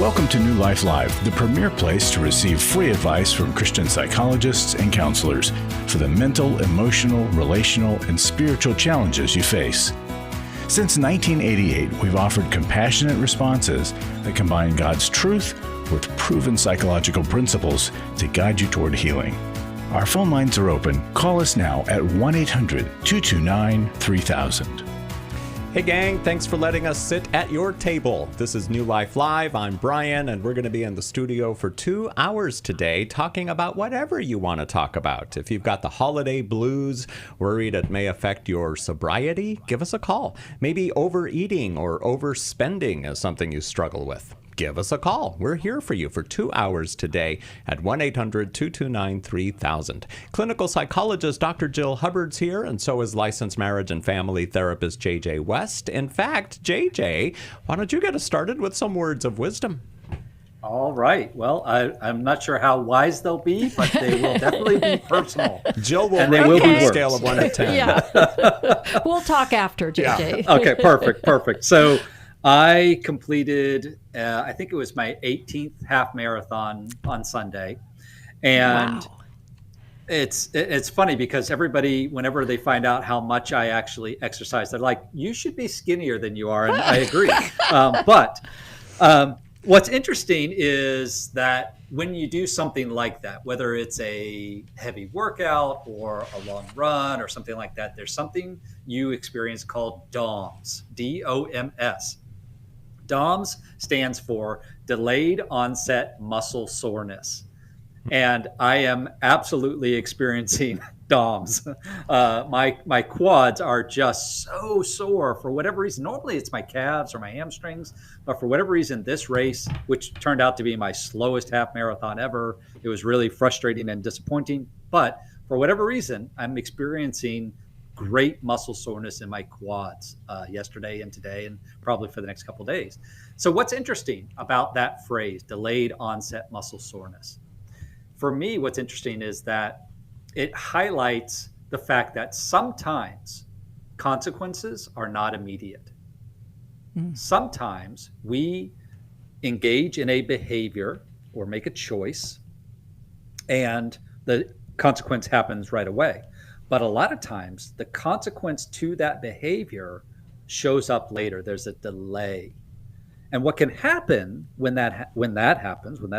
Welcome to New Life Live, the premier place to receive free advice from Christian psychologists and counselors for the mental, emotional, relational, and spiritual challenges you face. Since 1988, we've offered compassionate responses that combine God's truth with proven psychological principles to guide you toward healing. Our phone lines are open. Call us now at 1-800-229-3000. Hey gang, thanks for letting us sit at your table. This is New Life Live. I'm Brian, and we're going to be in the studio for 2 hours today talking about whatever you want to talk about. If you've got the holiday blues, worried it may affect your sobriety, give us a call. Maybe overeating or overspending is something you struggle with. Give us a call. We're here for you for 2 hours today at 1-800-229-3000. Clinical psychologist Dr. Jill Hubbard's here, and so is licensed marriage and family therapist J.J. West. In fact, J.J., why don't you get us started with some words of wisdom? All right. Well, I'm not sure how wise they'll be, but they will definitely be personal. Jill will rate on a scale of 1 to 10. Yeah. We'll talk after, J.J. Yeah. Okay, perfect. So I completed, I think it was my 18th half marathon on Sunday. And wow. It's funny because everybody, whenever they find out how much I actually exercise, they're like, you should be skinnier than you are. And I agree. But what's interesting is that when you do something like that, whether it's a heavy workout or a long run or something like that, there's something you experience called DOMS, D-O-M-S. DOMS stands for delayed onset muscle soreness. And I am absolutely experiencing DOMS. My quads are just so sore for whatever reason. Normally it's my calves or my hamstrings, but for whatever reason, this race, which turned out to be my slowest half marathon ever, it was really frustrating and disappointing. But for whatever reason, I'm experiencing great muscle soreness in my quads yesterday and today, and probably for the next couple of days. So what's interesting about that phrase, delayed onset muscle soreness? For me, what's interesting is that it highlights the fact that sometimes consequences are not immediate. Sometimes we engage in a behavior or make a choice, and the consequence happens right away. But a lot of times, the consequence to that behavior shows up later. There's a delay. And what can happen when that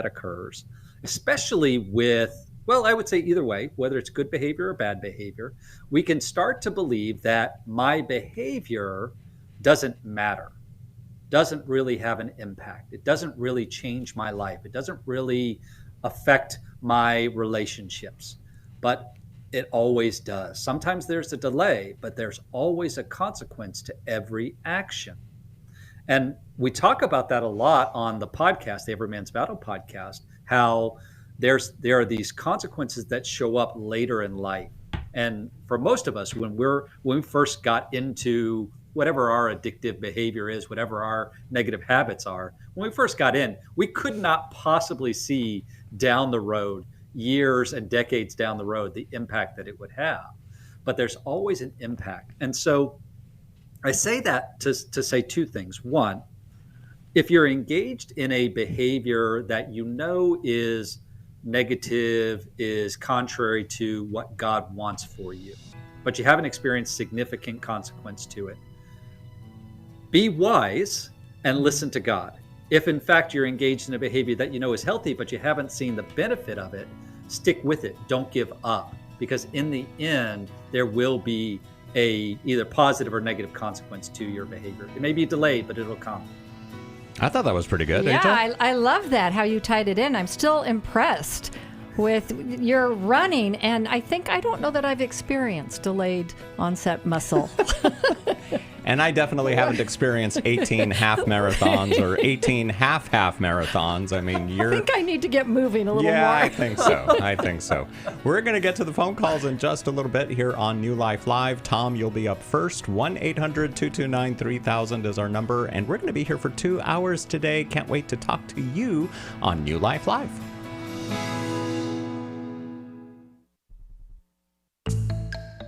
occurs, especially with, well, I would say either way, whether it's good behavior or bad behavior, we can start to believe that my behavior doesn't matter, doesn't really have an impact. It doesn't really change my life. It doesn't really affect my relationships. But it always does. Sometimes there's a delay, but there's always a consequence to every action. And we talk about that a lot on the podcast, the Every Man's Battle podcast, how there are these consequences that show up later in life. And for most of us, when we first got into whatever our addictive behavior is, whatever our negative habits are, when we first got in, we could not possibly see down the road, years and decades down the road, the impact that it would have. But there's always an impact. And so I say that to say two things. One, if you're engaged in a behavior that you know is negative, is contrary to what God wants for you, but you haven't experienced significant consequence to it, be wise and listen to God. If in fact you're engaged in a behavior that you know is healthy, but you haven't seen the benefit of it, stick with it. Don't give up, because in the end, there will be a either positive or negative consequence to your behavior. It may be delayed, but it'll come. I thought that was pretty good. Yeah, I love that, how you tied it in. I'm still impressed with your running, and I don't know that I've experienced delayed onset muscle. And I definitely haven't experienced 18 half marathons or 18 half marathons. I mean, I think I need to get moving a little more. Yeah, I think so. We're going to get to the phone calls in just a little bit here on New Life Live. Tom, you'll be up first. 1-800-229-3000 is our number, and we're going to be here for 2 hours today. Can't wait to talk to you on New Life Live.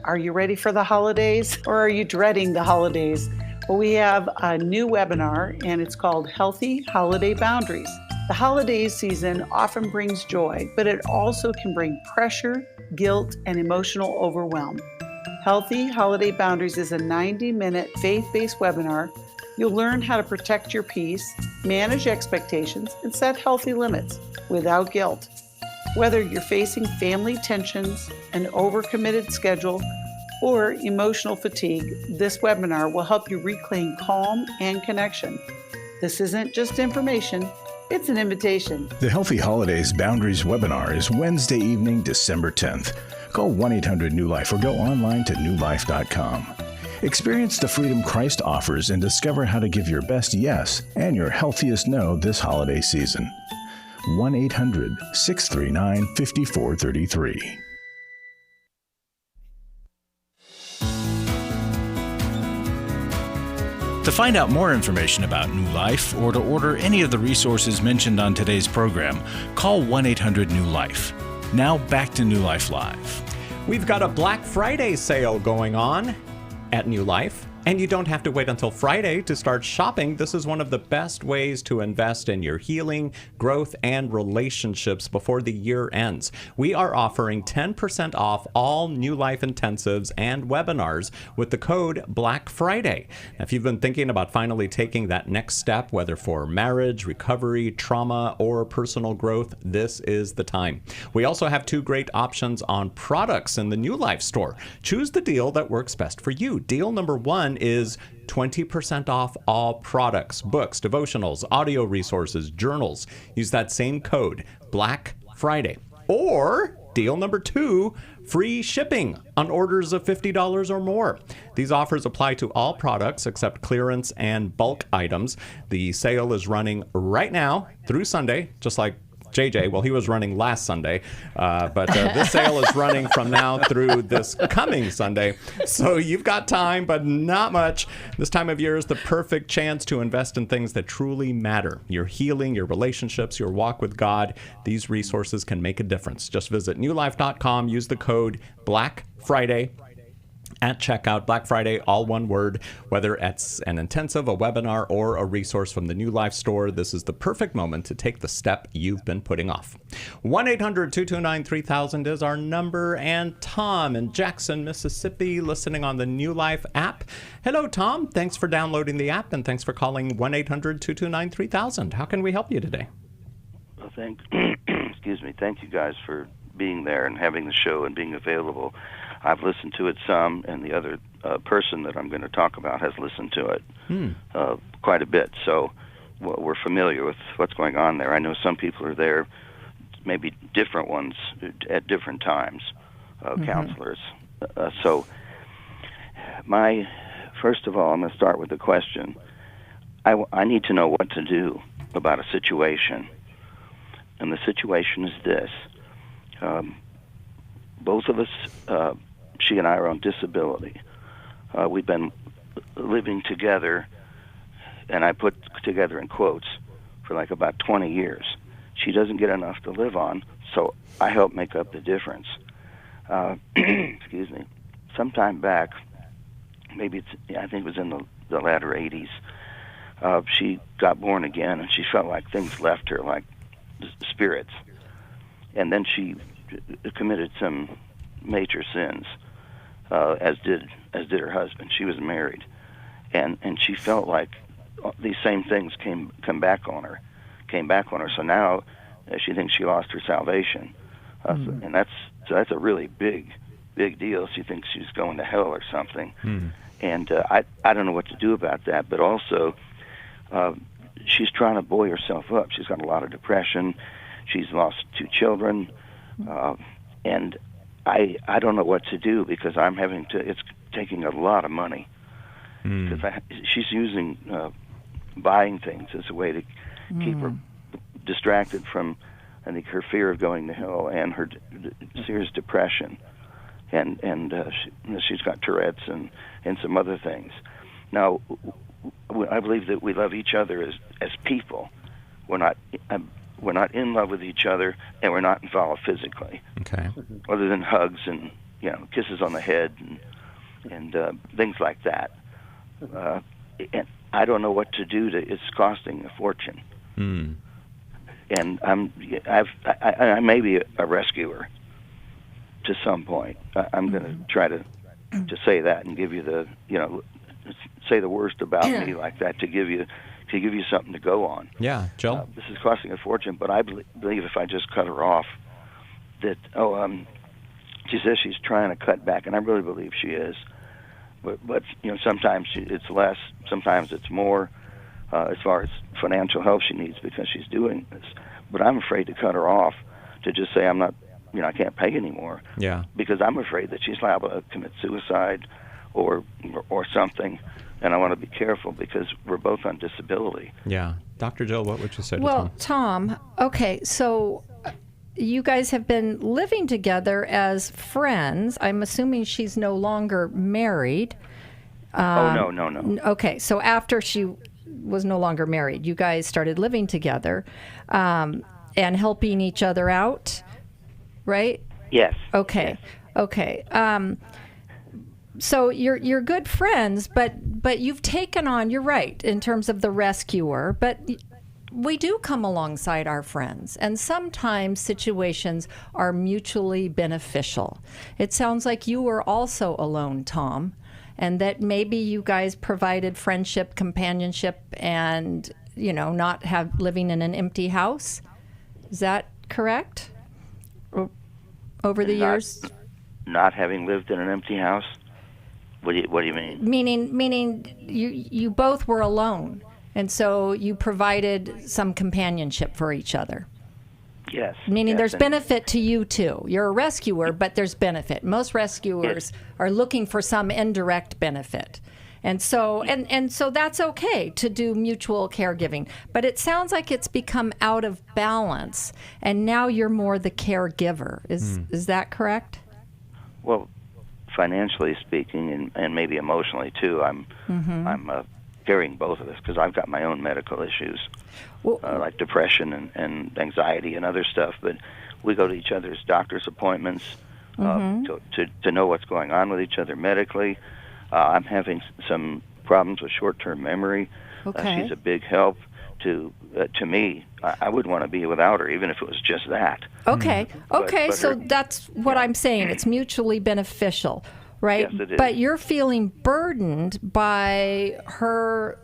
Are you ready for the holidays, or are you dreading the holidays? Well, we have a new webinar, and it's called Healthy Holiday Boundaries. The holiday season often brings joy, but it also can bring pressure, guilt, and emotional overwhelm. Healthy Holiday Boundaries is a 90-minute faith-based webinar. You'll learn how to protect your peace, manage expectations, and set healthy limits without guilt. Whether you're facing family tensions, an overcommitted schedule, or emotional fatigue, this webinar will help you reclaim calm and connection. This isn't just information, it's an invitation. The Healthy Holidays Boundaries webinar is Wednesday evening, December 10th. Call 1-800-NEW-LIFE or go online to newlife.com. Experience the freedom Christ offers and discover how to give your best yes and your healthiest no this holiday season. 1-800-639-5433. To find out more information about New Life or to order any of the resources mentioned on today's program, call 1-800-NEW-LIFE. Now back to New Life Live. We've got a Black Friday sale going on at New Life, and you don't have to wait until Friday to start shopping. This is one of the best ways to invest in your healing, growth, and relationships before the year ends. We are offering 10% off all New Life intensives and webinars with the code Black Friday. Now, if you've been thinking about finally taking that next step, whether for marriage, recovery, trauma, or personal growth, this is the time. We also have 2 great options on products in the New Life store. Choose the deal that works best for you. Deal number 1 is 20% off all products, books, devotionals, audio resources, journals. Use that same code, Black Friday. Or deal number 2, free shipping on orders of $50 or more. These offers apply to all products except clearance and bulk items. The sale is running right now through Sunday, just like JJ. Well, he was running last Sunday, but this sale is running from now through this coming Sunday. So you've got time, but not much. This time of year is the perfect chance to invest in things that truly matter. Your healing, your relationships, your walk with God. These resources can make a difference. Just visit newlife.com. Use the code Black Friday at checkout. Black Friday, all one word. Whether it's an intensive, a webinar, or a resource from the New Life store, this is the perfect moment to take the step you've been putting off. 1-800-229-3000 is our number. And Tom in Jackson, Mississippi, listening on the New Life app. Hello, Tom. Thanks for downloading the app, and thanks for calling 1-800-229-3000. How can we help you today? Well, excuse me. Thank you guys for being there and having the show and being available. I've listened to it some, and the other person that I'm going to talk about has listened to it quite a bit. So we're familiar with what's going on there. I know some people are there, maybe different ones at different times, counselors. So first of all, I'm going to start with the question. I need to know what to do about a situation. And the situation is this. Both of us, she and I, are on disability. We've been living together, and I put together in quotes, for like about 20 years. She doesn't get enough to live on, so I help make up the difference. Excuse me. Sometime back, I think it was in the latter 80s, she got born again, and she felt like things left her, like spirits. And then she committed some major sins, as did her husband. She was married, and she felt like these same things came back on her. So now she thinks she lost her salvation, and that's a really big deal. She thinks she's going to hell or something, and I don't know what to do about that. But also, she's trying to buoy herself up. She's got a lot of depression. She's lost 2 children, and I don't know what to do because it's taking a lot of money. Because she's using buying things as a way to keep her distracted from, I think, her fear of going to hell and her serious depression. And she's got Tourette's and some other things. Now, I believe that we love each other as people. We're not in love with each other, and we're not involved physically. Okay. Other than hugs and kisses on the head and things like that. And I don't know what to do. It's costing a fortune. and I may be a rescuer to some point. I'm going to try to say that and give you the, say the worst about me like that to give you something to go on. Yeah, Joe? This is costing a fortune, but I believe if I just cut her off, that, she says she's trying to cut back, and I really believe she is. But sometimes it's less, sometimes it's more, as far as financial help she needs because she's doing this. But I'm afraid to cut her off, to just say I'm not, I can't pay anymore. Yeah. Because I'm afraid that she's liable to commit suicide or something. And I want to be careful because we're both on disability. Yeah. Dr. Jill, what would you say to Well, Tom, okay, so you guys have been living together as friends. I'm assuming she's no longer married. No. Okay, so after she was no longer married, you guys started living together and helping each other out, right? Yes. Okay. Yes. Okay. So you're good friends, but you've taken on, you're right, in terms of the rescuer, but we do come alongside our friends, and sometimes situations are mutually beneficial. It sounds like you were also alone, Tom, and that maybe you guys provided friendship, companionship, and, not living in an empty house. Is that correct? Over the years? Not having lived in an empty house? What do you mean? Meaning you both were alone, and so you provided some companionship for each other. Yes. Meaning yes, there's benefit to you too. You're a rescuer, but there's benefit. Most rescuers are looking for some indirect benefit. And so so that's okay to do mutual caregiving. But it sounds like it's become out of balance, and now you're more the caregiver. Is that correct? Well, financially speaking, and maybe emotionally too, I'm carrying both of this because I've got my own medical issues, like depression and anxiety and other stuff. But we go to each other's doctor's appointments to know what's going on with each other medically. I'm having some problems with short-term memory. Okay. She's a big help to me. I wouldn't want to be without her, even if it was just that. Okay. Okay. But So that's what I'm saying. It's mutually beneficial, right? Yes, it is. But you're feeling burdened by her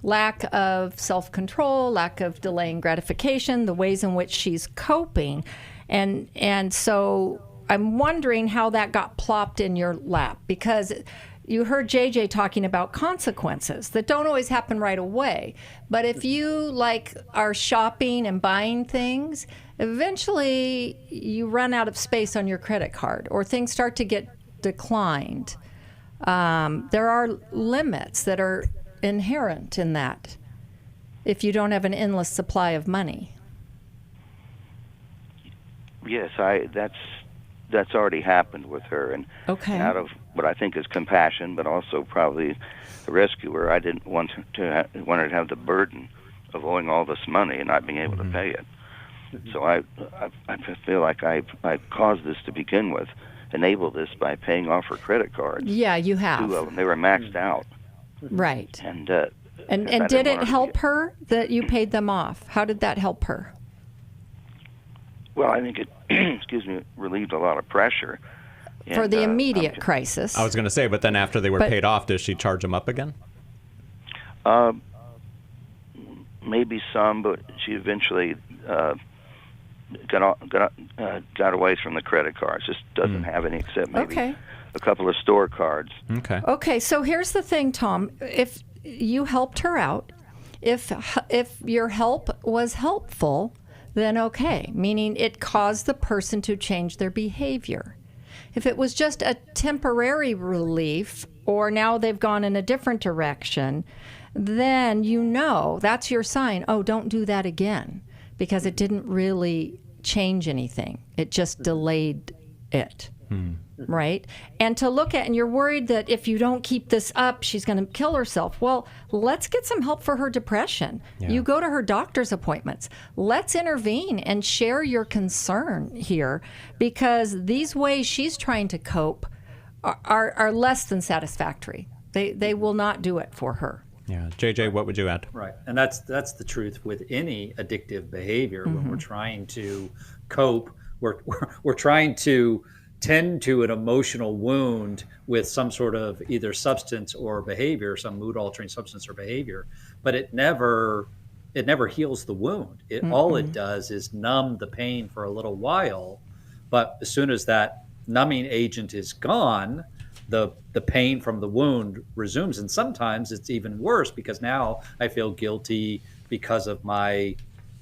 lack of self-control, lack of delaying gratification, the ways in which she's coping, and so I'm wondering how that got plopped in your lap, because you heard JJ talking about consequences that don't always happen right away. But if you are shopping and buying things, eventually you run out of space on your credit card or things start to get declined. There are limits that are inherent in that if you don't have an endless supply of money. Yes, that's already happened with her, and out of what I think is compassion, but also probably a rescuer, I didn't want her to have the burden of owing all this money and not being able to pay it. So I feel like I caused this to begin with, enabled this by paying off her credit cards. Yeah, you have. 2 of them, they were maxed out. Right. And did it help her that you paid them off? How did that help her? Well, I think it, relieved a lot of pressure. For the immediate crisis. I was going to say, but then after they were paid off, does she charge them up again? Maybe some, but she eventually got away from the credit cards. Just doesn't have any except maybe a couple of store cards. Okay. Okay, so here's the thing, Tom. If you helped her out, if your help was helpful, then okay, meaning it caused the person to change their behavior. If it was just a temporary relief, or now they've gone in a different direction, then that's your sign. Oh, don't do that again, because it didn't really change anything. It just delayed it. Right? And to look at, and you're worried that if you don't keep this up, she's going to kill herself. Well, let's get some help for her depression. Yeah. You go to her doctor's appointments. Let's intervene and share your concern here, because these ways she's trying to cope are less than satisfactory. They will not do it for her. Yeah. JJ, what would you add? Right. And that's the truth with any addictive behavior. When we're trying to cope, we're trying to tend to an emotional wound with some sort of either substance or behavior, some mood altering substance or behavior, but it never heals the wound. All it does is numb the pain for a little while, but as soon as that numbing agent is gone, the pain from the wound resumes. And sometimes it's even worse because now I feel guilty because of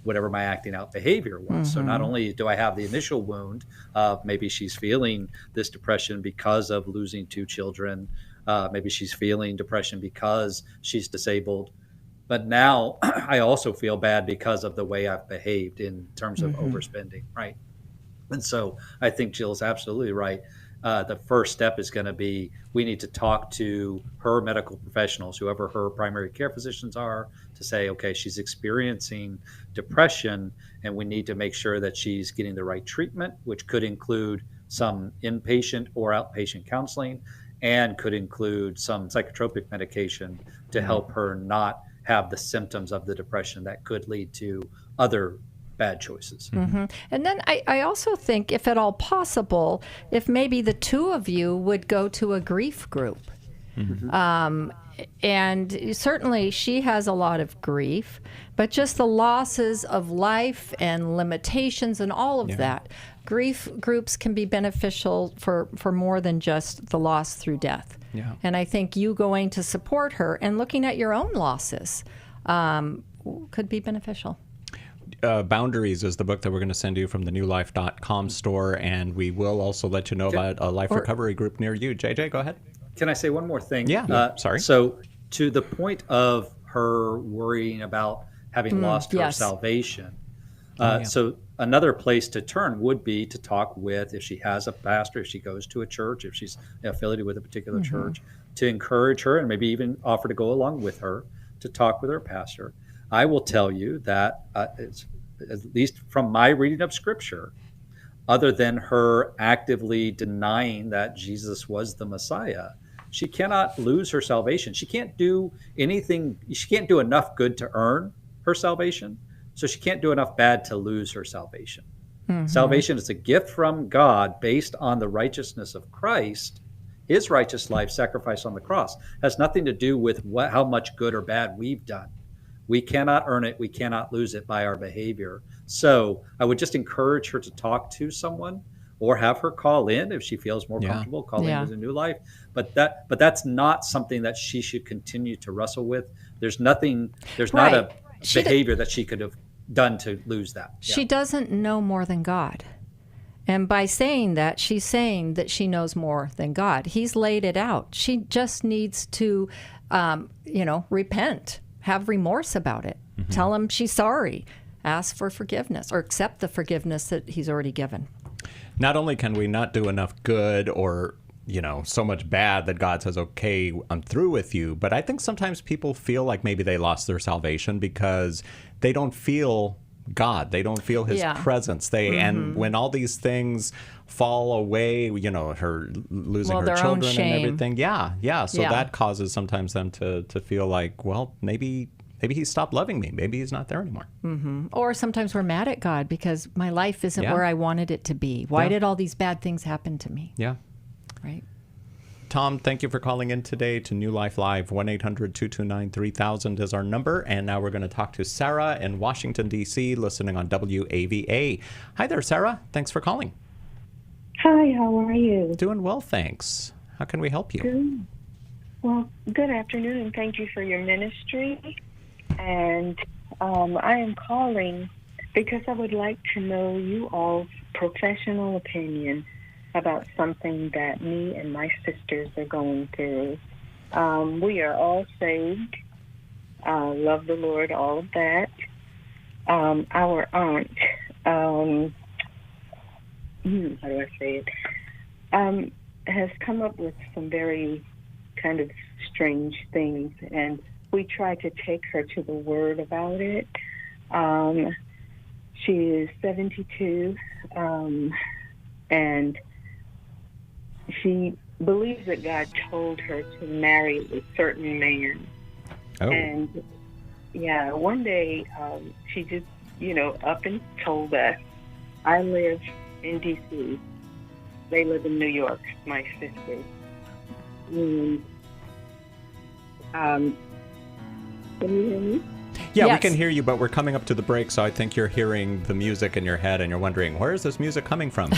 whatever my acting out behavior was. So not only do I have the initial wound of maybe she's feeling this depression because of losing 2 children, maybe she's feeling depression because she's disabled, but now I also feel bad because of the way I've behaved in terms of overspending, right? And so I think Jill's absolutely right. The first step is going to be, we need to talk to her medical professionals, whoever her primary care physicians are, to say, okay, she's experiencing depression and we need to make sure that she's getting the right treatment, which could include some inpatient or outpatient counseling and could include some psychotropic medication to help her not have the symptoms of the depression that could lead to other bad choices. And then I also think, if at all possible, if maybe the 2 of you would go to a grief group. And certainly she has a lot of grief, but just the losses of life and limitations and all of that. Grief groups can be beneficial for more than just the loss through death. And I think you going to support her and looking at your own losses could be beneficial. Boundaries is the book that we're going to send you from the newlife.com store, and we will also let you know about a life recovery group near you. JJ, go ahead. Can I say one more thing? Sorry. So to the point of her worrying about having lost her salvation, so another place to turn would be to talk with, if she has a pastor, if she goes to a church, if she's affiliated with a particular church, to encourage her and maybe even offer to go along with her to talk with her pastor. I will tell you that, at least from my reading of Scripture, other than her actively denying that Jesus was the Messiah, she cannot lose her salvation. She can't do anything. She can't do enough good to earn her salvation. So she can't do enough bad to lose her salvation. Salvation is a gift from God based on the righteousness of Christ. His righteous life sacrificed on the cross has nothing to do with how much good or bad we've done. We cannot earn it. We cannot lose it by our behavior. So I would just encourage her to talk to someone or have her call in if she feels more comfortable calling in with a New Life. But that's not something that she should continue to wrestle with. There's not a behavior that she could have done to lose that. She doesn't know more than God. And by saying that, she's saying that she knows more than God. He's laid it out. She just needs to, repent. Have remorse about it. Tell him she's sorry. Ask for forgiveness or accept the forgiveness that he's already given. Not only can we not do enough good or, so much bad that God says, okay, I'm through with you, but I think sometimes people feel like maybe they lost their salvation because they don't feel God. They don't feel his presence. And when all these things fall away, her losing her children and everything. So that causes sometimes them to feel like, well, maybe he stopped loving me. Maybe he's not there anymore. Or sometimes we're mad at God because my life isn't where I wanted it to be. Why did all these bad things happen to me? Right. Tom, thank you for calling in today to New Life Live. 1-800-229-3000 is our number. And now we're going to talk to Sarah in Washington, D.C., listening on WAVA. Hi there, Sarah. Thanks for calling. Hi, how are you? Doing well, thanks. How can we help you? Good. Well, good afternoon, and thank you for your ministry. And I am calling because I would like to know you all's professional opinion about something that me and my sisters are going through. We are all saved, love the Lord, all of that. Our aunt, how do I say it, has come up with some very kind of strange things, and we try to take her to the Word about it. She is 72, and she believes that God told her to marry a certain man. Oh. And yeah, one day she just, up and told us, I live in D.C. They live in New York, my sister. And, can you hear me? Yeah, Yes. we can hear you, but we're coming up to the break, so I think you're hearing the music in your head and you're wondering, where is this music coming from?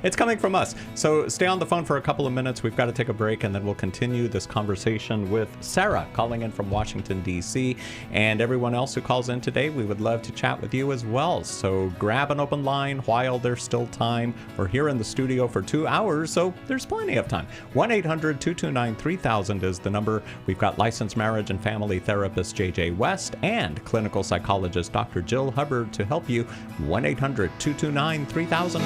It's coming from us. So stay on the phone for a couple of minutes. We've got to take a break, and then we'll continue this conversation with Sarah, calling in from Washington, D.C. And everyone else who calls in today, we would love to chat with you as well. So grab an open line while there's still time. We're here in the studio for 2 hours, so there's plenty of time. 1-800-229-3000 is the number. We've got licensed marriage and family therapist J.J. West and clinical psychologist Dr. Jill Hubbard to help you. 1-800-229-3000.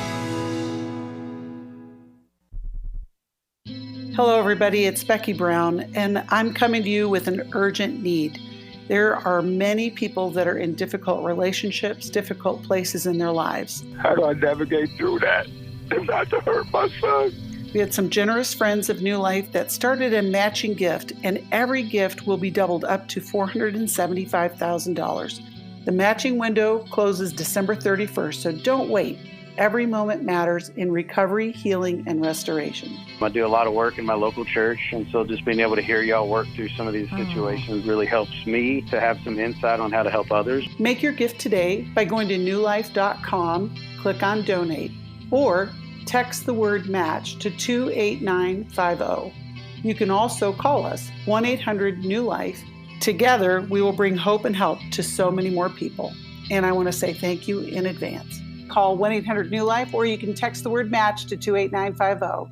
Hello, everybody. It's Becky Brown, and I'm coming to you with an urgent need. There are many people that are in difficult relationships, difficult places in their lives. How do I navigate through that and not to hurt my son? We had some generous friends of New Life that started a matching gift, and every gift will be doubled up to $475,000. The matching window closes December 31st, so don't wait. Every moment matters in recovery, healing, and restoration. I do a lot of work in my local church, and so just being able to hear y'all work through some of these situations really helps me to have some insight on how to help others. Make your gift today by going to newlife.com, click on Donate, or text the word MATCH to 28950. You can also call us, 1-800-NEW-LIFE. Together, we will bring hope and help to so many more people. And I want to say thank you in advance. Call 1-800-NEW-LIFE, or you can text the word MATCH to 28950.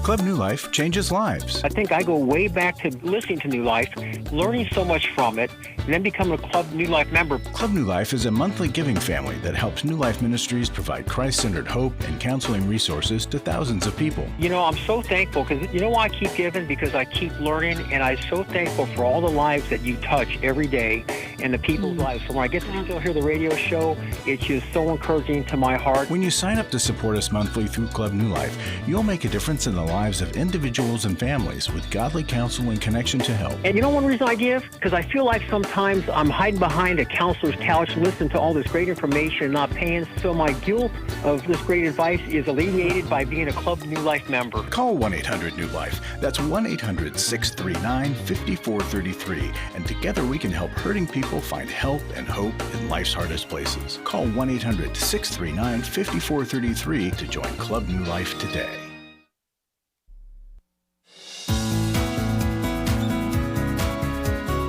Club New Life changes lives. I think I go way back to listening to New Life, learning so much from it, and then becoming a Club New Life member. Club New Life is a monthly giving family that helps New Life Ministries provide Christ-centered hope and counseling resources to thousands of people. I'm so thankful because why I keep giving? Because I keep learning, and I'm so thankful for all the lives that you touch every day and the people's lives. So when I get to still hear the radio show, it's just so encouraging to my heart. When you sign up to support us monthly through Club New Life, you'll make a difference in the lives of individuals and families with godly counsel and connection to help. And one reason I give? Because I feel like sometimes I'm hiding behind a counselor's couch listening to all this great information and not paying, so my guilt of this great advice is alleviated by being a Club New Life member. Call 1-800-NEW-LIFE. That's 1-800-639-5433. And together we can help hurting people find help and hope in life's hardest places. Call 1-800-639-5433 to join Club New Life today.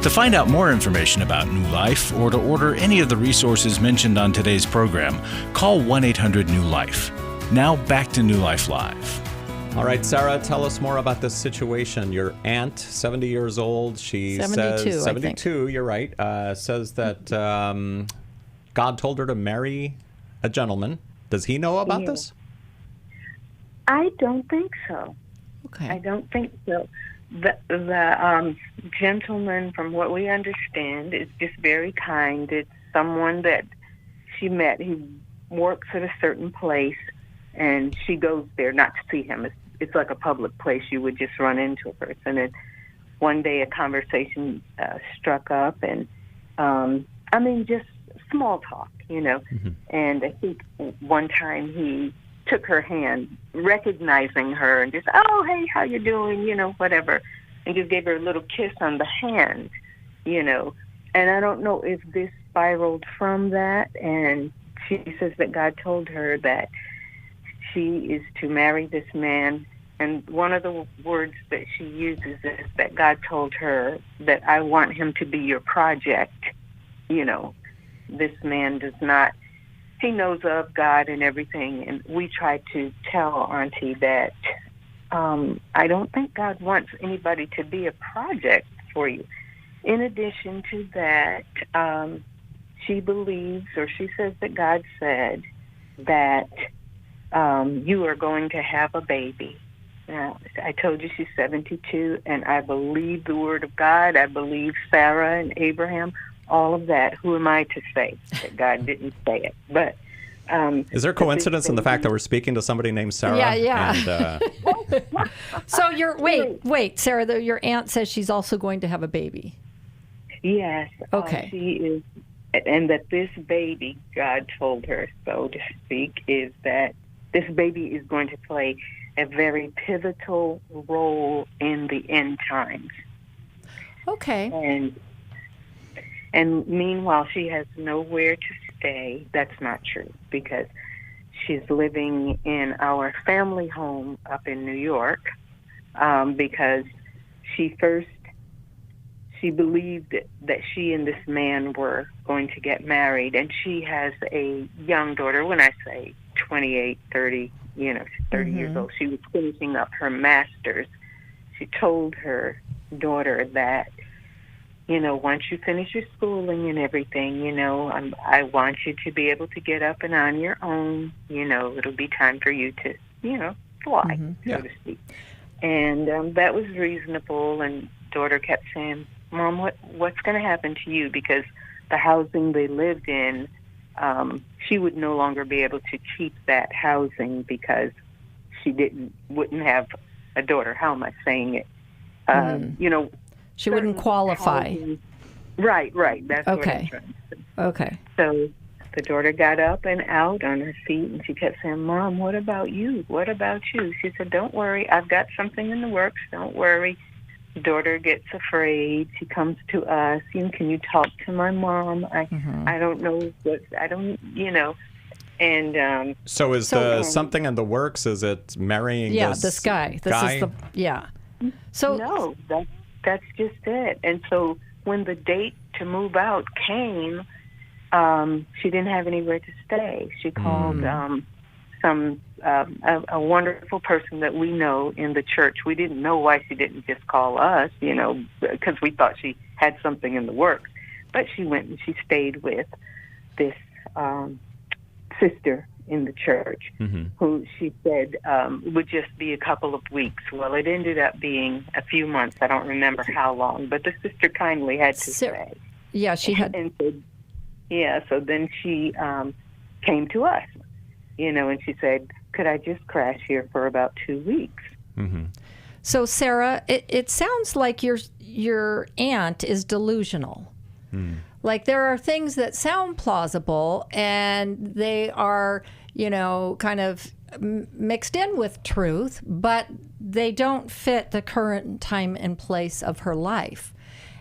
To find out more information about New Life or to order any of the resources mentioned on today's program, call 1-800-NEW-LIFE. Now back to New Life Live. All right, Sarah, tell us more about this situation. Your aunt, 70 years old, she 72, says, 72, you're right, says that God told her to marry a gentleman. Does he know about this? I don't think so. Okay. I don't think so. The gentleman, from what we understand, is just very kind. It's someone that she met. He works at a certain place, and she goes there not to see him. It's like a public place. You would just run into a person. And one day a conversation struck up, and just small talk, Mm-hmm. And I think one time he took her hand, recognizing her, and just, oh, hey, how you doing, whatever, and just gave her a little kiss on the hand, and I don't know if this spiraled from that, and she says that God told her that she is to marry this man, and one of the words that she uses is that God told her that I want him to be your project. This man does not, he knows of God and everything, and we try to tell Auntie that I don't think God wants anybody to be a project for you. In addition to that, she believes, or she says that God said that you are going to have a baby. Now, I told you she's 72, and I believe the word of God. I believe Sarah and Abraham, all of that. Who am I to say that God didn't say it? But Is there coincidence in the fact that we're speaking to somebody named Sarah? Yeah. And, so wait, Sarah, your aunt says she's also going to have a baby. Yes. Okay. She is, and that this baby, God told her, so to speak, is that this baby is going to play a very pivotal role in the end times. Okay. And meanwhile, she has nowhere to stay. That's not true, because she's living in our family home up in New York, because she believed that she and this man were going to get married, and she has a young daughter. When I say 28, 30, she's 30 years old. She was finishing up her master's. She told her daughter that, once you finish your schooling and everything, I want you to be able to get up and on your own. It'll be time for you to, fly, so to speak. And that was reasonable, and daughter kept saying, Mom, what's going to happen to you? Because the housing they lived in, she would no longer be able to keep that housing because she wouldn't have a daughter. How am I saying it? She wouldn't qualify. Housing. Right. That's what I'm trying to say. Okay. So the daughter got up and out on her feet, and she kept saying, Mom, what about you? What about you? She said, don't worry. I've got something in the works. Don't worry. Daughter gets afraid. She comes to us. Can you talk to my mom? I don't know And so is something in the works? Is it marrying? This guy. So no, that's just it. And so when the date to move out came, she didn't have anywhere to stay. She called a wonderful person that we know in the church. We didn't know why she didn't just call us, because we thought she had something in the works. But she went and she stayed with this sister in the church, who she said would just be a couple of weeks. Well, it ended up being a few months. I don't remember how long, but the sister kindly had to stay. Yeah, she had. And so then she came to us, and she said, could I just crash here for about 2 weeks? So, Sarah, it sounds like your aunt is delusional. Like there are things that sound plausible, and they are, kind of mixed in with truth, but they don't fit the current time and place of her life.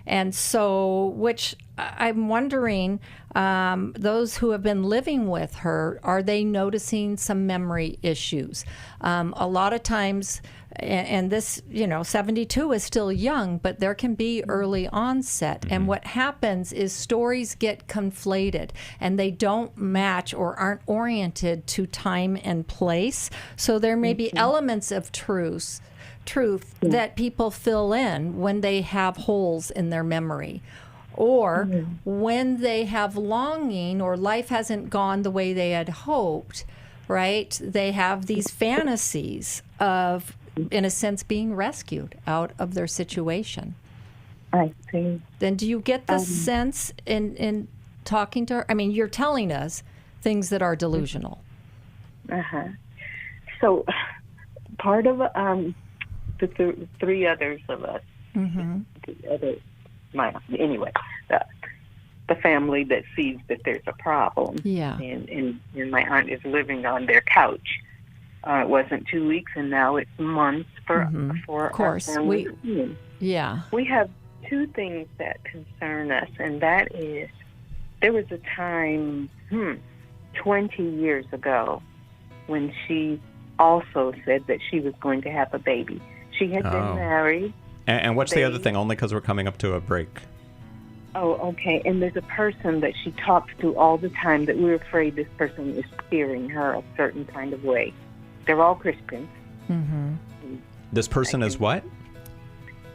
And so, which I'm wondering, those who have been living with her, are they noticing some memory issues? A lot of times, and this, 72 is still young, but there can be early onset. And what happens is stories get conflated, and they don't match or aren't oriented to time and place. So there may be elements of truth that people fill in when they have holes in their memory, or when they have longing or life hasn't gone the way they had hoped, right? They have these fantasies of, in a sense, being rescued out of their situation. I see. Then do you get the sense in talking to her? I mean, you're telling us things that are delusional. So part of the three others of us, the family that sees that there's a problem, and my aunt is living on their couch. It wasn't 2 weeks, and now it's months for of course. Our family. We have two things that concern us, and that is, there was a time 20 years ago when she also said that she was going to have a baby. She had been married. And what's the other thing? Only because we're coming up to a break. Oh, okay. And there's a person that she talks to all the time that we're afraid this person is steering her a certain kind of way. They're all Christians. This person is what?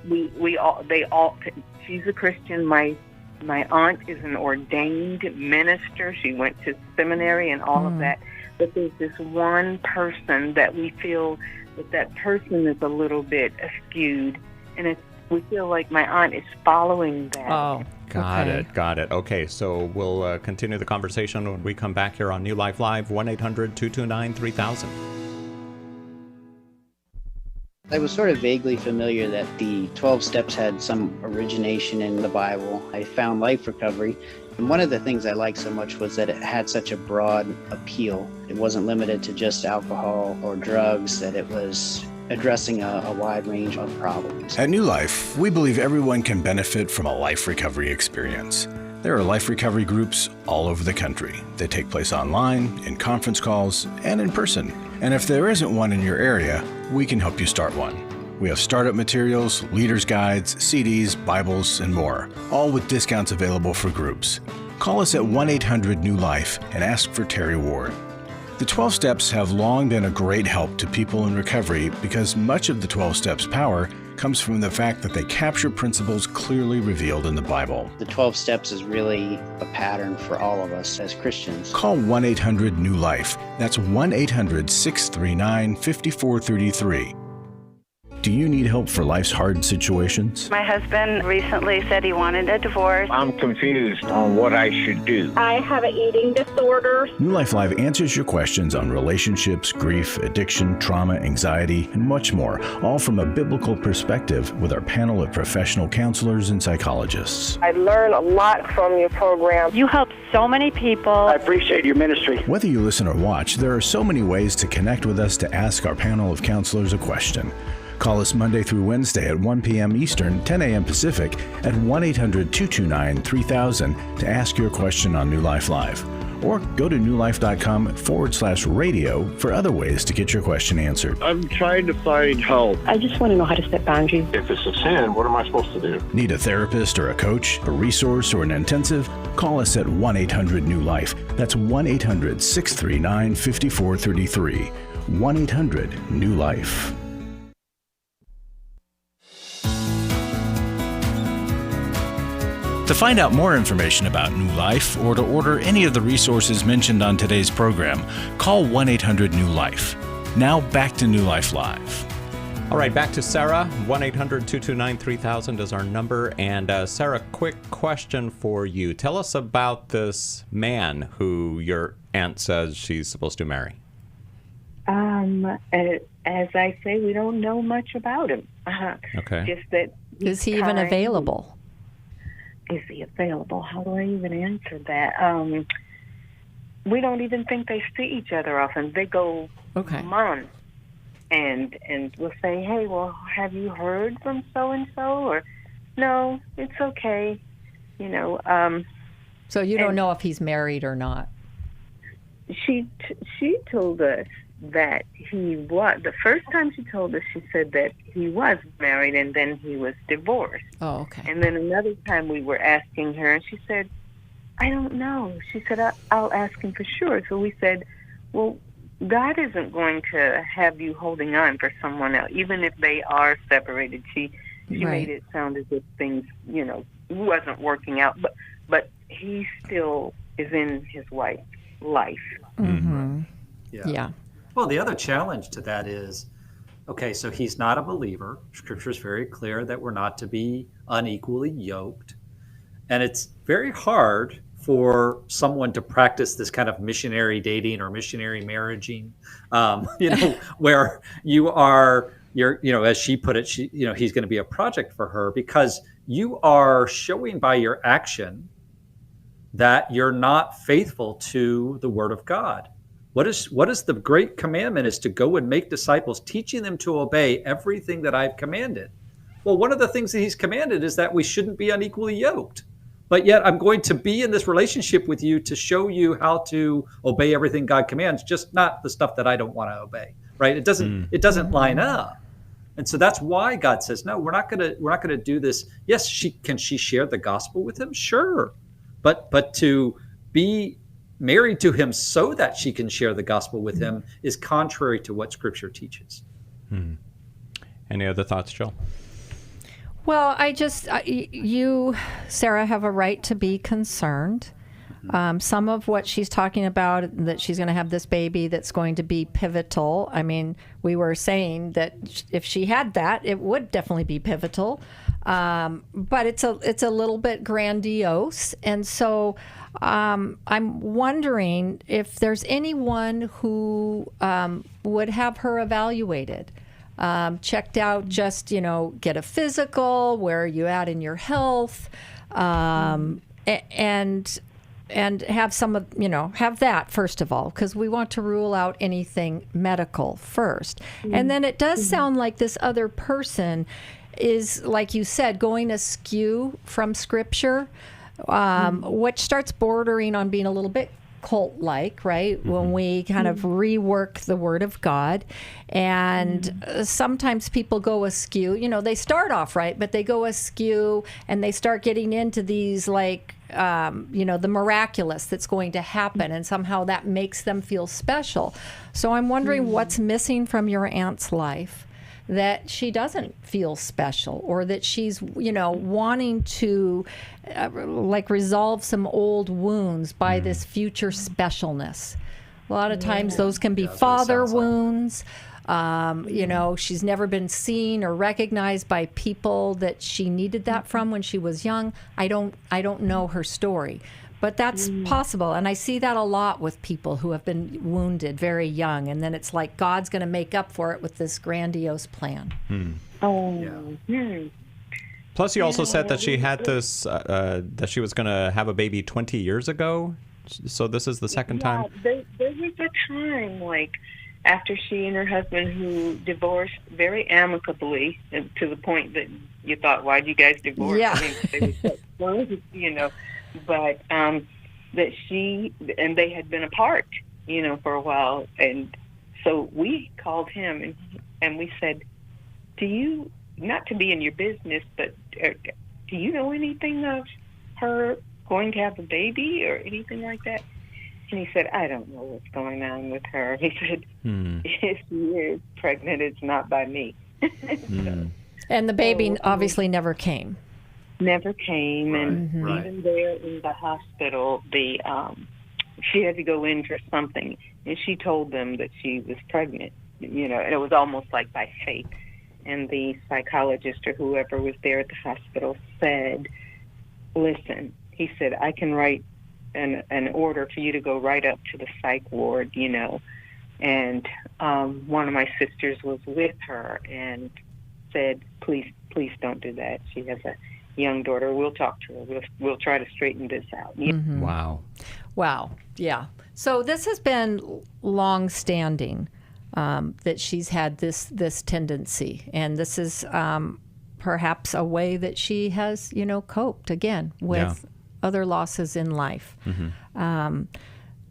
She's a Christian. My aunt is an ordained minister. She went to seminary and all of that. But there's this one person that we feel that person is a little bit skewed, and we feel like my aunt is following that. Oh, Got it. Okay, so we'll continue the conversation when we come back here on New Life Live, 1-800-229-3000. I was sort of vaguely familiar that the 12 steps had some origination in the Bible. I found Life Recovery, and one of the things I liked so much was that it had such a broad appeal. It wasn't limited to just alcohol or drugs, that it was addressing a wide range of problems. At New Life, we believe everyone can benefit from a life recovery experience. There are life recovery groups all over the country. They take place online, in conference calls, and in person. And if there isn't one in your area, we can help you start one. We have startup materials, leaders' guides, CDs, Bibles, and more, all with discounts available for groups. Call us at 1-800-NEW-LIFE and ask for Terry Ward. The 12 Steps have long been a great help to people in recovery because much of the 12 Steps' power comes from the fact that they capture principles clearly revealed in the Bible. The 12 steps is really a pattern for all of us as Christians. Call 1-800-NEW-LIFE. That's 1-800-639-5433. Do you need help for life's hard situations? My husband recently said he wanted a divorce. I'm confused on what I should do. I have an eating disorder. New Life Live answers your questions on relationships, grief, addiction, trauma, anxiety, and much more, all from a biblical perspective with our panel of professional counselors and psychologists. I learn a lot from your program. You help so many people. I appreciate your ministry. Whether you listen or watch, there are so many ways to connect with us to ask our panel of counselors a question. Call us Monday through Wednesday at 1 p.m. Eastern, 10 a.m. Pacific at 1-800-229-3000 to ask your question on New Life Live. Or go to newlife.com/radio for other ways to get your question answered. I'm trying to find help. I just want to know how to set boundaries. If it's a sin, what am I supposed to do? Need a therapist or a coach, a resource, or an intensive? Call us at 1-800-NEW-LIFE. That's 1-800-639-5433. 1-800-NEW-LIFE. To find out more information about New Life or to order any of the resources mentioned on today's program, call 1-800-NEW-LIFE. Now back to New Life Live. All right, back to Sarah. 1-800-229-3000 is our number. And Sarah, quick question for you. Tell us about this man who your aunt says she's supposed to marry. As I say, we don't know much about him. Okay. Just that. Is he even available? Is he available? How do I even answer that? We don't even think they see each other often. They go months, and we'll say, "Hey, well, have you heard from so and so?" Or, "No, it's okay," you know. So you don't know if he's married or not. She told us that he was. The first time she told us, she said that he was married and then he was divorced. Oh, okay. And then another time we were asking her, and she said, "I don't know." She said, I'll ask him for sure. So we said, well, God isn't going to have you holding on for someone else, even if they are separated. She made it sound as if things, wasn't working out. But he still is in his wife's life. Mm-hmm. Yeah. Well, the other challenge to that is, okay, so he's not a believer. Scripture is very clear that we're not to be unequally yoked. And it's very hard for someone to practice this kind of missionary dating or missionary marriaging, where you're, as she put it, he's going to be a project for her because you are showing by your action that you're not faithful to the Word of God. What is the great commandment is to go and make disciples, teaching them to obey everything that I've commanded. Well, one of the things that he's commanded is that we shouldn't be unequally yoked. But yet I'm going to be in this relationship with you to show you how to obey everything God commands, just not the stuff that I don't want to obey, right? It doesn't line up. And so that's why God says, no, we're not going to do this. Yes, can she share the gospel with him? Sure. But to be married to him so that she can share the gospel with him is contrary to what Scripture teaches. Any other thoughts, Jill? Well, you, Sarah, have a right to be concerned. Some of what she's talking about, that she's going to have this baby that's going to be pivotal. I mean, we were saying that if she had that, it would definitely be pivotal. But it's a little bit grandiose. And so I'm wondering if there's anyone who would have her evaluated. Checked out, just, get a physical, where are you at in your health, and have some of, have that first of all, because we want to rule out anything medical first. And then it does sound like this other person is, like you said, going askew from Scripture, which starts bordering on being a little bit cult-like, right? When we kind of rework the Word of God. And sometimes people go askew. They start off right, but they go askew and they start getting into these, like, the miraculous that's going to happen, and somehow that makes them feel special. So I'm wondering what's missing from your aunt's life that she doesn't feel special, or that she's, wanting to resolve some old wounds by this future specialness. A lot of times those can be father wounds. She's never been seen or recognized by people that she needed that from when she was young. I don't know her story. But that's possible. And I see that a lot with people who have been wounded very young. And then it's like God's going to make up for it with this grandiose plan. Plus, you also said that she had this, that she was going to have a baby 20 years ago. So this is the second time? There was a time, after she and her husband, who divorced very amicably, to the point that you thought, why'd you guys divorce? Yeah. I mean, they were so close, but that she and they had been apart, for a while. And so we called him and we said, do you, not to be in your business, but do you know anything of her going to have a baby or anything like that? And he said, I don't know what's going on with her. He said, if she is pregnant, it's not by me. And the baby obviously never came. Never came, and even there in the hospital, she had to go in for something, and she told them that she was pregnant, and it was almost like by faith. And the psychologist or whoever was there at the hospital said, listen, he said, I can write an order for you to go right up to the psych ward, and one of my sisters was with her and said, please don't do that. She has a young daughter. We'll talk to her. We'll try to straighten this out. Wow. Yeah. So this has been long-standing, that she's had this tendency, and this is perhaps a way that she has, coped again with other losses in life.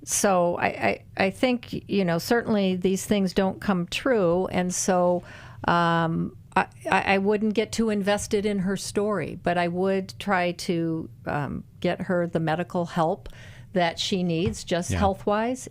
So I think, certainly these things don't come true, and so I wouldn't get too invested in her story, but I would try to get her the medical help that she needs, just health-wise.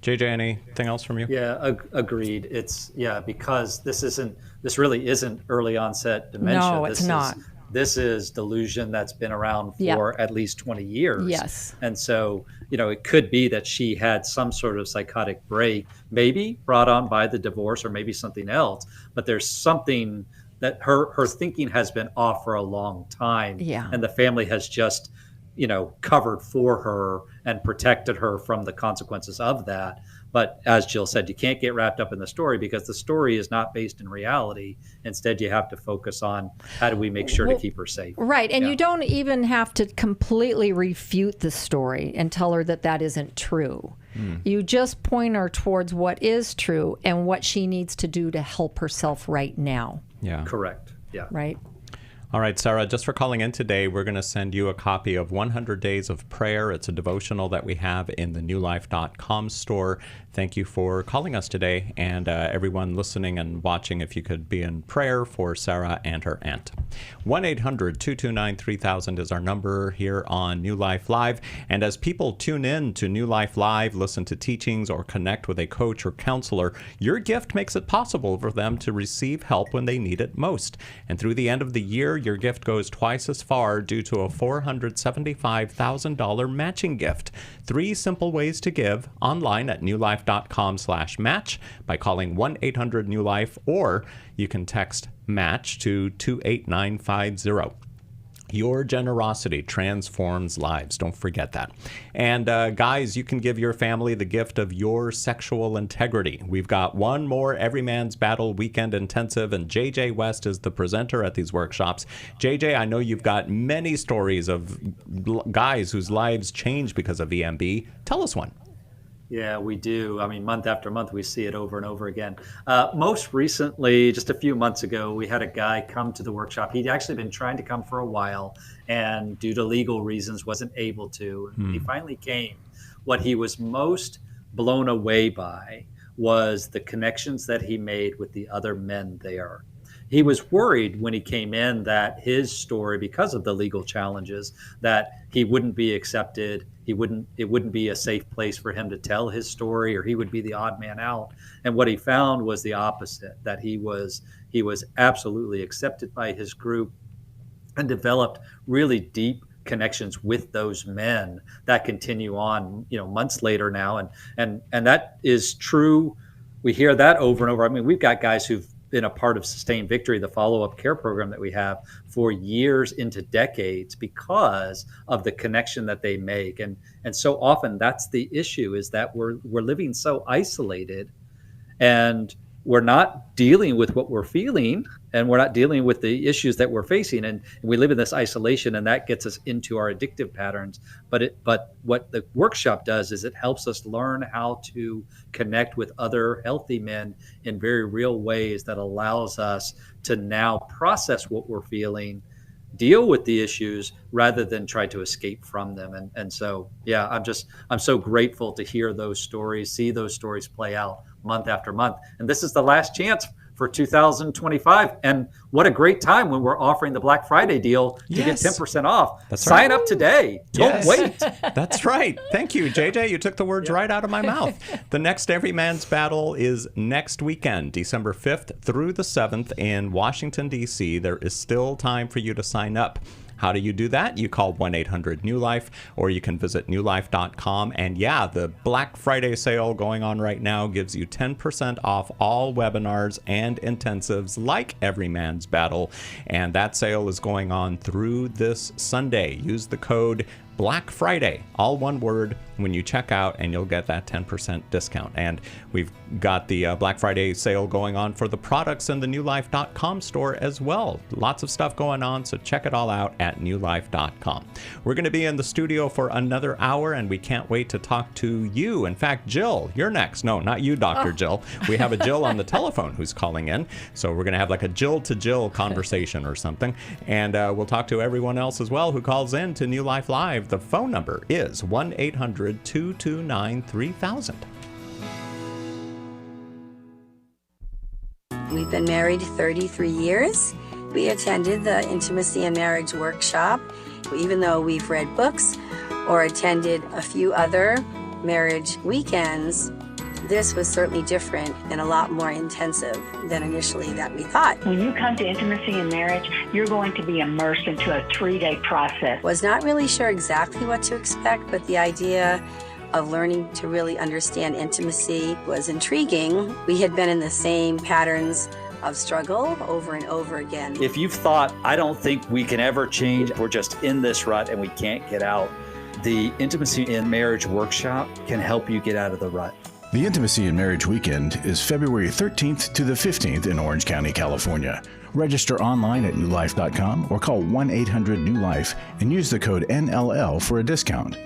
JJ, anything else from you? Yeah, agreed. It's because this really isn't early onset dementia. No, it's not. This is delusion that's been around for at least 20 years. Yes. And so, it could be that she had some sort of psychotic break, maybe brought on by the divorce or maybe something else. But there's something that her thinking has been off for a long time. Yeah. And the family has just, covered for her and protected her from the consequences of that. But as Jill said, you can't get wrapped up in the story because the story is not based in reality. Instead, you have to focus on how do we make sure to keep her safe. Right. And you don't even have to completely refute the story and tell her that isn't true. You just point her towards what is true and what she needs to do to help herself right now. Yeah. Correct. Yeah. Right. All right, Sarah, just for calling in today, we're going to send you a copy of 100 Days of Prayer. It's a devotional that we have in the newlife.com store. Thank you for calling us today. And everyone listening and watching, if you could be in prayer for Sarah and her aunt. 1-800-229-3000 is our number here on New Life Live. And as people tune in to New Life Live, listen to teachings, or connect with a coach or counselor, your gift makes it possible for them to receive help when they need it most. And through the end of the year, your gift goes twice as far due to a $475,000 matching gift. 3 simple ways to give online at newlife.com/match by calling 1-800-NEW-LIFE, or you can text MATCH to 28950. Your generosity transforms lives. Don't forget that. And guys, you can give your family the gift of your sexual integrity. We've got one more Every Man's Battle weekend intensive, and JJ West is the presenter at these workshops. JJ, I know you've got many stories of guys whose lives changed because of EMB. Tell us one. Yeah, we do. I mean, month after month, we see it over and over again. Most recently, just a few months ago, we had a guy come to the workshop. He'd actually been trying to come for a while, and due to legal reasons, wasn't able to. He finally came. What he was most blown away by was the connections that he made with the other men there. He was worried when he came in that his story, because of the legal challenges, that he wouldn't be accepted. It wouldn't be a safe place for him to tell his story, or he would be the odd man out. And what he found was the opposite, that he was absolutely accepted by his group and developed really deep connections with those men that continue on, months later now. And that is true. We hear that over and over. I mean, we've got guys who've been a part of Sustained Victory, the follow-up care program that we have, for years into decades because of the connection that they make. And so often that's the issue, is that we're living so isolated, and we're not dealing with what we're feeling, and we're not dealing with the issues that we're facing, and we live in this isolation, and that gets us into our addictive patterns. But what the workshop does is it helps us learn how to connect with other healthy men in very real ways that allows us to now process what we're feeling, deal with the issues rather than try to escape from them. And so, yeah, I'm so grateful to hear those stories, see those stories play out month after month. And this is the last chance for 2025. And what a great time when we're offering the Black Friday deal to get 10% off. That's Sign right. up today. Don't wait. That's right. Thank you, JJ. You took the words right out of my mouth. The next Every Man's Battle is next weekend, December 5th through the 7th in Washington, D.C. There is still time for you to sign up. How do you do that? You call 1-800-NEW-LIFE, or you can visit newlife.com. And yeah, the Black Friday sale going on right now gives you 10% off all webinars and intensives like Every Man's Battle. And that sale is going on through this Sunday. Use the code Black Friday, all one word, when you check out, and you'll get that 10% discount. And we've got the Black Friday sale going on for the products in the newlife.com store as well. Lots of stuff going on, so check it all out at newlife.com. We're going to be in the studio for another hour, and we can't wait to talk to you. In fact, Jill, you're next. No, not you, Dr. Jill. We have a Jill on the telephone who's calling in, so we're going to have like a Jill to Jill conversation or something. And we'll talk to everyone else as well who calls in to New Life Live. The phone number is 1-800-229-3000. We've been married 33 years. We attended the Intimacy and Marriage Workshop. Even though we've read books or attended a few other marriage weekends, this was certainly different and a lot more intensive than initially that we thought. When you come to Intimacy and Marriage, you're going to be immersed into a 3-day process. Was not really sure exactly what to expect, but the idea of learning to really understand intimacy was intriguing. We had been in the same patterns of struggle over and over again. If you've thought, I don't think we can ever change, we're just in this rut and we can't get out, the Intimacy and Marriage Workshop can help you get out of the rut. The Intimacy and Marriage Weekend is February 13th to the 15th in Orange County, California. Register online at newlife.com or call 1-800-NEW-LIFE and use the code NLL for a discount.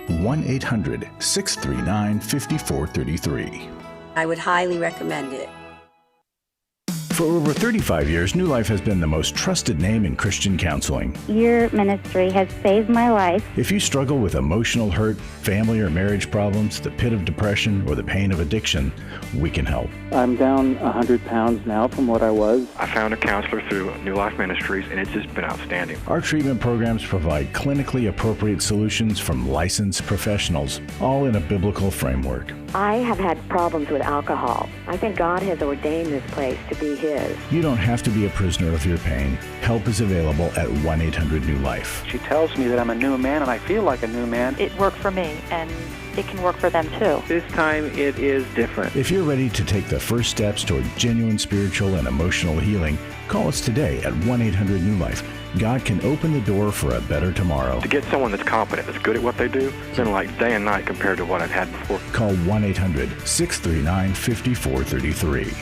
1-800-639-5433. I would highly recommend it. For over 35 years, New Life has been the most trusted name in Christian counseling. Your ministry has saved my life. If you struggle with emotional hurt, family or marriage problems, the pit of depression, or the pain of addiction, we can help. I'm down 100 pounds now from what I was. I found a counselor through New Life Ministries, and it's just been outstanding. Our treatment programs provide clinically appropriate solutions from licensed professionals, all in a biblical framework. I have had problems with alcohol. I think God has ordained this place to be His. You don't have to be a prisoner of your pain. Help is available at 1-800-NEW-LIFE. She tells me that I'm a new man, and I feel like a new man. It worked for me, and it can work for them too. This time it is different. If you're ready to take the first steps toward genuine spiritual and emotional healing, call us today at 1-800-NEW-LIFE. God can open the door for a better tomorrow. To get someone that's competent, that's good at what they do, it's been like day and night compared to what I've had before. Call 1-800-639-5433.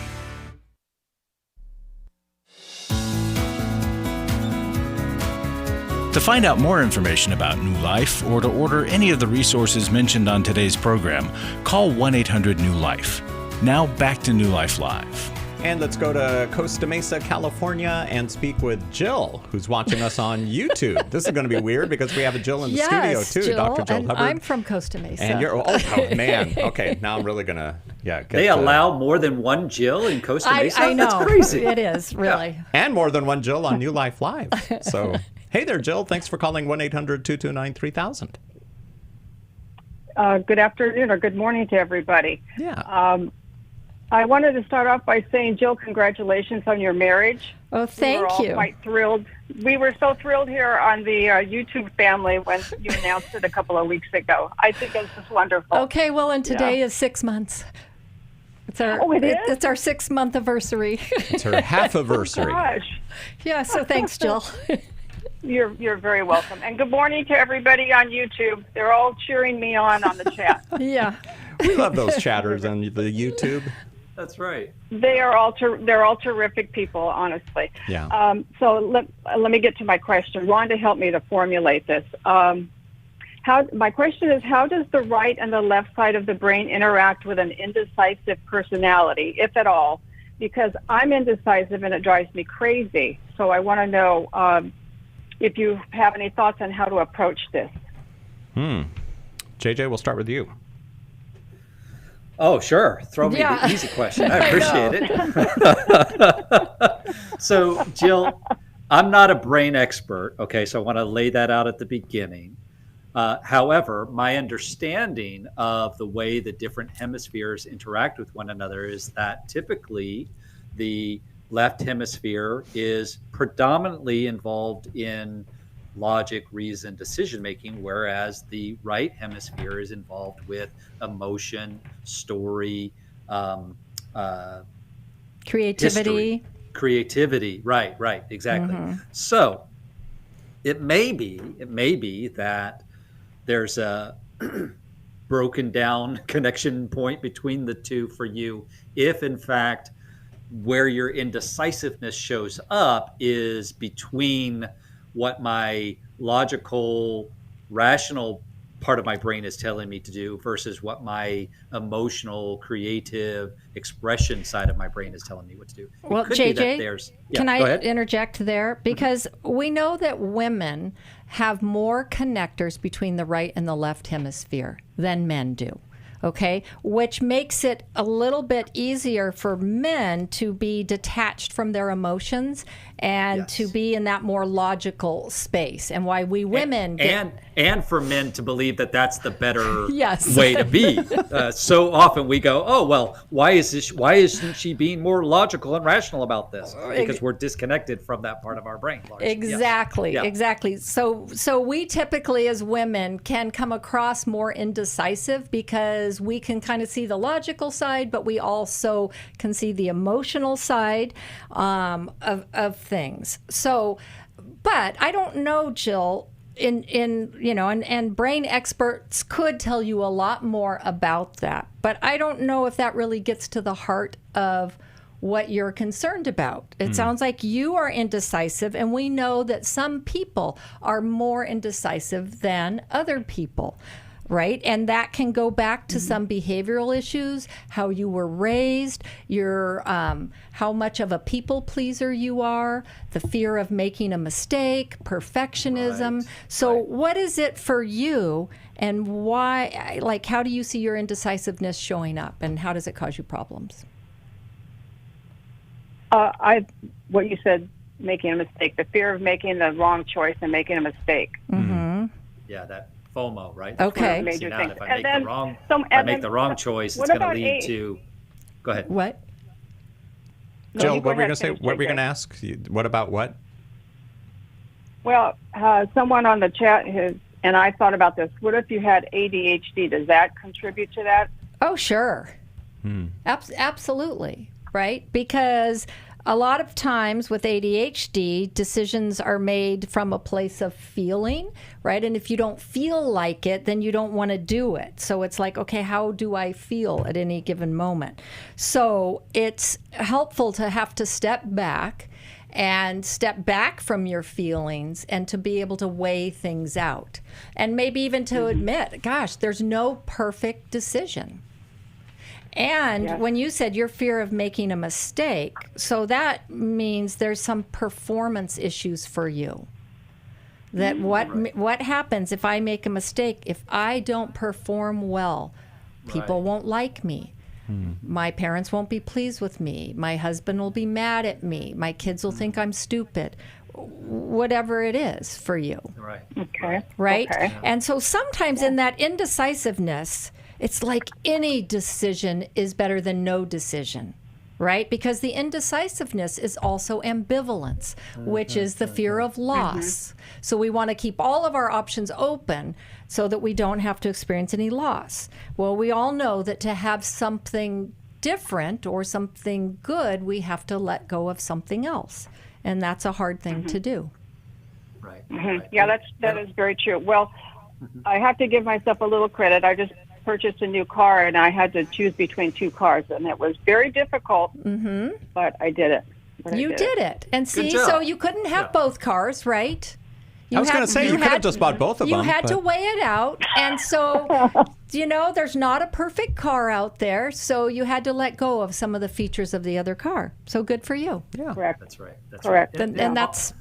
To find out more information about New Life or to order any of the resources mentioned on today's program, call 1-800-NEW-LIFE. Now back to New Life Live. And let's go to Costa Mesa, California, and speak with Jill, who's watching us on YouTube. This is going to be weird because we have a Jill in the studio, too, Jill, Dr. Jill and Hubbard. I'm from Costa Mesa. And you're, oh, man. Okay, now I'm really going to, get They allow more than one Jill in Costa Mesa? I know. That's crazy. It is, really. Yeah. And more than one Jill on New Life Live. So, hey there, Jill. Thanks for calling 1-800-229-3000. Good afternoon or good morning to everybody. Yeah. I wanted to start off by saying, Jill, congratulations on your marriage. Oh, thank you. We were all quite thrilled. We were so thrilled here on the YouTube family when you announced it a couple of weeks ago. I think it's just wonderful. Okay, well, and today is 6 months. It's our it's our 6-month anniversary. It's her half-anniversary. Oh, gosh. Yeah, so thanks, Jill. You're very welcome. And good morning to everybody on YouTube. They're all cheering me on the chat. Yeah. We love those chatters on the YouTube. That's right. They're all terrific people, honestly. Yeah. So let me get to my question. Rhonda helped me to formulate this. My question is, how does the right and the left side of the brain interact with an indecisive personality, if at all? Because I'm indecisive and it drives me crazy. So I want to know if you have any thoughts on how to approach this. JJ, we'll start with you. Oh, sure. Throw me the easy question. I appreciate it. So, Jill, I'm not a brain expert, okay, so I want to lay that out at the beginning. However, my understanding of the way the different hemispheres interact with one another is that typically the left hemisphere is predominantly involved in logic, reason, decision-making, whereas the right hemisphere is involved with emotion, story, creativity. History. Creativity, right, exactly. Mm-hmm. So it may be that there's a broken down connection point between the two for you, if in fact where your indecisiveness shows up is between what my logical, rational part of my brain is telling me to do versus what my emotional, creative expression side of my brain is telling me what to do. Well, JJ, can I interject there? Because we know that women have more connectors between the right and the left hemisphere than men do. Okay, which makes it a little bit easier for men to be detached from their emotions and to be in that more logical space, and why we women and for men to believe that that's the better yes. way to be. So often we go, oh well, why isn't she being more logical and rational about this? Because we're disconnected from that part of our brain. Largely. Exactly, yes. exactly. So we typically as women can come across more indecisive because we can kind of see the logical side, but we also can see the emotional side of things. So, but I don't know, Jill, and brain experts could tell you a lot more about that, but I don't know if that really gets to the heart of what you're concerned about. It sounds like you are indecisive, and we know that some people are more indecisive than other people. Right? And that can go back to some behavioral issues, how you were raised, your how much of a people pleaser you are, the fear of making a mistake, perfectionism. Right. So what is it for you, and why, like, how do you see your indecisiveness showing up, and how does it cause you problems? What you said, making a mistake, the fear of making the wrong choice and making a mistake. Mm-hmm. Yeah, that FOMO, right? Okay. Missing out. If I And make then the wrong, some- if I and make then the wrong so- choice, what it's going to about lead age? to. Go ahead. What? Jill, you go what were you ahead, going to say? finish, What were you JJ. going to ask? What about what? Well, someone on the chat has, and I thought about this. What if you had ADHD? Does that contribute to that? Oh, sure. Absolutely, right? Because a lot of times with ADHD, decisions are made from a place of feeling, right? And if you don't feel like it, then you don't want to do it. So it's like, okay, how do I feel at any given moment? So it's helpful to have to step back from your feelings and to be able to weigh things out. And maybe even to admit, gosh, there's no perfect decision. And when you said your fear of making a mistake, so that means there's some performance issues for you. That what happens if I make a mistake? If I don't perform well, people won't like me. My parents won't be pleased with me. My husband will be mad at me. My kids will think I'm stupid. Whatever it is for you. Right. Okay. Right? Okay. And so sometimes in that indecisiveness, it's like any decision is better than no decision, right? Because the indecisiveness is also ambivalence, which is the fear of loss. So we want to keep all of our options open so that we don't have to experience any loss. Well, we all know that to have something different or something good, we have to let go of something else. And that's a hard thing to do. Right. Yeah, that is very true. Well, I have to give myself a little credit. I just purchased a new car, and I had to choose between two cars, and it was very difficult, but I did it. You did it. And see, job. so you couldn't have both cars, right? I was going to say, you could have just bought both of them. You had to but- weigh it out. And so, there's not a perfect car out there. So you had to let go of some of the features of the other car. So good for you. Yeah. Correct. That's right. That's Correct. Right. And that's,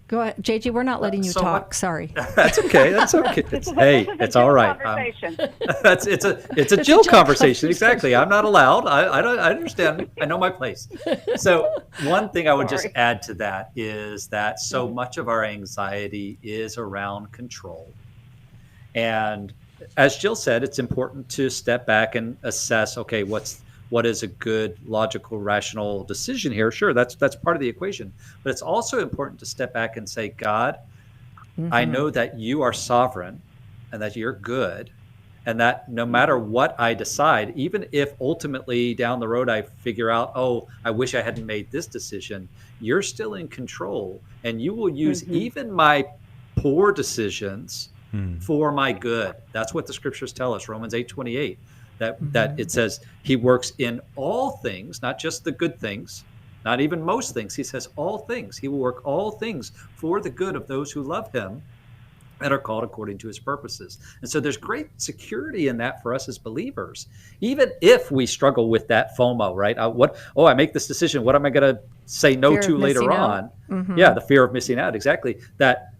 go ahead. JJ, we're not letting you so talk. what- Sorry. That's okay. That's okay. Hey, it's all right. Conversation. It's a Jill conversation. Exactly. I'm not allowed. I understand. I know my place. So one thing I would just add to that is that so much of our anxiety is around control. And as Jill said, it's important to step back and assess, okay, what is a good, logical, rational decision here? Sure, that's part of the equation. But it's also important to step back and say, God, I know that you are sovereign and that you're good, and that no matter what I decide, even if ultimately down the road I figure out, oh, I wish I hadn't made this decision, you're still in control, and you will use even my poor decisions for my good. That's what the scriptures tell us, Romans 8:28. That it says he works in all things, not just the good things, not even most things. He says all things. He will work all things for the good of those who love him and are called according to his purposes. And so there's great security in that for us as believers, even if we struggle with that FOMO, right? I make this decision. What am I going to say no to later on? Yeah, the fear of missing out. Exactly. That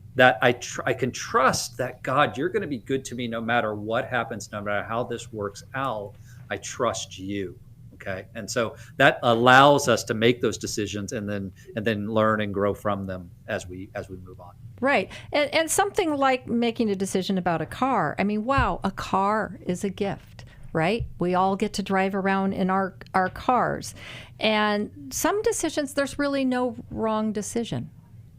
I can trust that, God, you're going to be good to me no matter what happens, no matter how this works out. I trust you. Okay. And so that allows us to make those decisions and then learn and grow from them as we move on. Right. And something like making a decision about a car. I mean, wow, a car is a gift, right? We all get to drive around in our cars. And some decisions, there's really no wrong decision.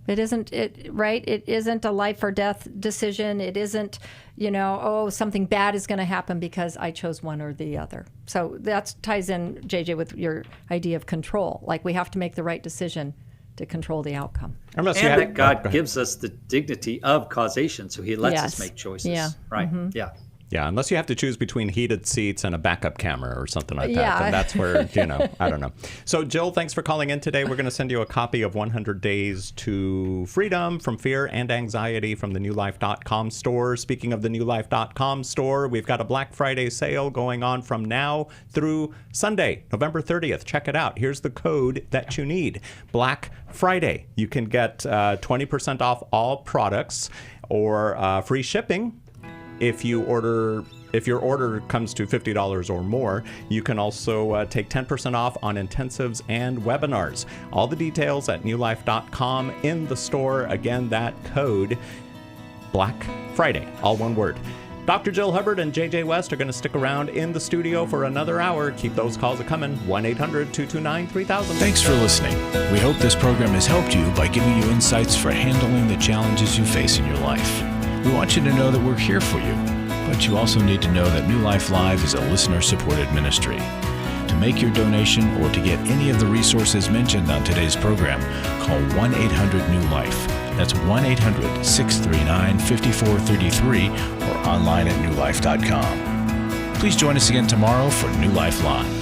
It isn't right? It isn't a life or death decision. It isn't, something bad is going to happen because I chose one or the other. So that ties in, JJ, with your idea of control. Like we have to make the right decision to control the outcome. And that God gives us the dignity of causation, so he lets us make choices. Yeah. Right. Yeah. Yeah, unless you have to choose between heated seats and a backup camera or something like that. Yeah. Then that's where, I don't know. So, Jill, thanks for calling in today. We're going to send you a copy of 100 Days to Freedom from Fear and Anxiety from the newlife.com store. Speaking of the newlife.com store, we've got a Black Friday sale going on from now through Sunday, November 30th. Check it out. Here's the code that you need. Black Friday. You can get 20% off all products or free shipping. If your order comes to $50 or more, you can also take 10% off on intensives and webinars. All the details at newlife.com in the store. Again, that code, Black Friday, all one word. Dr. Jill Hubbard and JJ West are going to stick around in the studio for another hour. Keep those calls a-coming. 1-800-229-3000. Thanks for listening. We hope this program has helped you by giving you insights for handling the challenges you face in your life. We want you to know that we're here for you, but you also need to know that New Life Live is a listener-supported ministry. To make your donation or to get any of the resources mentioned on today's program, call 1-800-NEW-LIFE. That's 1-800-639-5433 or online at newlife.com. Please join us again tomorrow for New Life Live.